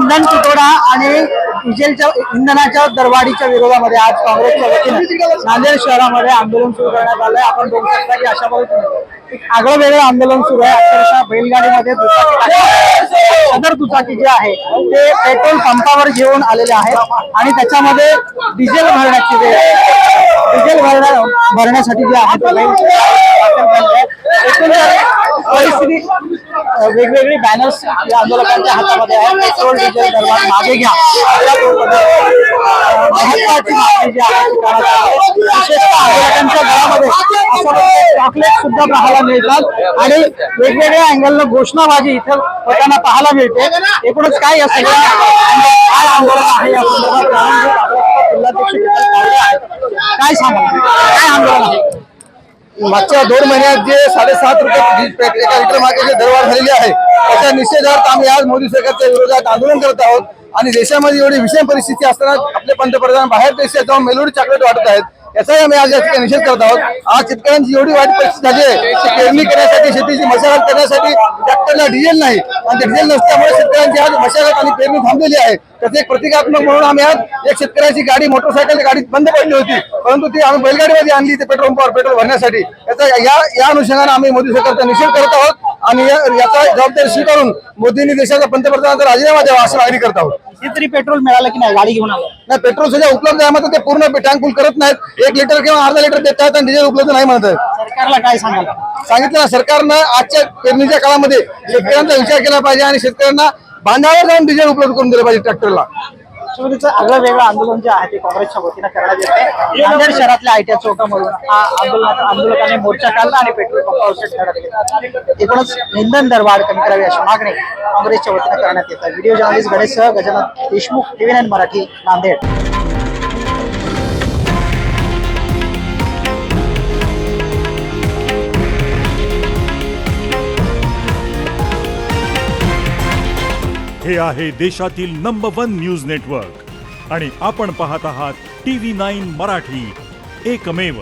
इंधन तुटवडा आणि डिझेलच्या इंधनाच्या दरवाढीच्या विरोधामध्ये आज काँग्रेसच्या वतीने नांदेड शहरामध्ये आंदोलन सुरू करण्यात आलंय। आपण बघू शकता की अशा पद्धतीने एक आगळं वेगळं आंदोलन सुरू आहे। अक्षरशः बैलगाडीमध्ये सदर दुचाकी जे आहे ते पेट्रोल पंपावर घेऊन आलेले आहेत आणि त्याच्यामध्ये डिझेल भरण्याची भरण्यासाठी जे आहे परिस्थिती वेगवेगळी बॅनर्स या आंदोलकांच्या हातामध्ये आहेत। पेट्रोल डिझेल दरवाढ मागे घ्या महत्वाची मागणी जी आहे विशेषतः आंदोलकांच्या घरामध्ये चॉकलेट सुद्धा पाहायला मिळतात आणि वेगवेगळ्या अँगलनं घोषणाबाजी इथे होताना पाहायला मिळते। एकूणच काय या सगळ्या काय आंदोलन आहे या संदर्भात काय सांगा काय आंदोलन आहे? मागच्या 2 महिन्यात जे 7.5 रुपये एका लिटर मागे जे दरवाढ झालेली आहे त्याच्या निषेधार्थ आम्ही आज मोदी सरकारच्या विरोधात आंदोलन करत आहोत। आणि देशामध्ये एवढी विषम परिस्थिती असताना आपले पंतप्रधान बाहेर देशात जाऊन मेलोडी चॉकलेट वाटत आहेत, याचाही आम्ही आज या ठिकाणी निषेध करत आहोत। आज शेतकऱ्यांची एवढी वाईट परिस्थिती झाली आहे की पेरणी करण्यासाठी शेतीची मशागत करण्यासाठी ट्रॅक्टरला डिझेल नाही आणि डिझेल नसल्यामुळे शेतकऱ्यांची आज मशागत आणि पेरणी थांबलेली आहे। त्याचे एक प्रतिकात्मक म्हणून आम्ही आज एक शेतकऱ्याची गाडी मोटरसायकल गाडी बंद पडली होती, परंतु ती आम्ही बैलगाडीमध्ये आणली ते पेट्रोल पंपावर पेट्रोल भरण्यासाठी। या अनुषंगाने आम्ही मोदी सरकारचा निषेध करत आहोत आणि याचा जबाबदारी स्वीकारून मोदींनी देशाचा पंतप्रधानांचा राजीनामा द्यावा अशी मागणी करत आहोत। कितीतरी पेट्रोल मिळालं की नाही गाडी घेऊन आलो नाही, पेट्रोल सुद्धा उपलब्ध आहे मात्र ते पूर्ण टँक फुल करत नाहीत। 1 लिटर किंवा अर्धा लिटर देत आहेत आणि डिझेल उपलब्ध नाही म्हणत आहेत। सरकारला काय सांगायला सांगितलं ना, सरकारनं आजच्या पेरणीच्या काळामध्ये शेतकऱ्यांचा विचार केला पाहिजे आणि शेतकऱ्यांना बांधावर जाऊन डिझेल उपलब्ध करून दिलं पाहिजे ट्रॅक्टरला। आगळं वेगळं आंदोलन जे आहे ते काँग्रेसच्या वतीनं करण्यात येते। नांदेड शहरातल्या आयट्या चौकामधून हा आंदोलकांनी मोर्चा काढला आणि पेट्रोल पंपावर लढत केली। एकूणच इंधन दरवाढ कमी करावी अशी मागणी काँग्रेसच्या वतीनं करण्यात येते। व्हिडिओ जर्नलिस्ट गणेशसह गजानन देशमुख, TV9 मराठी, नांदेड। हे आहे देशातील नंबर 1 न्यूज नेटवर्क आणि आपण पाहत आहात TV9 मराठी, एकमेव।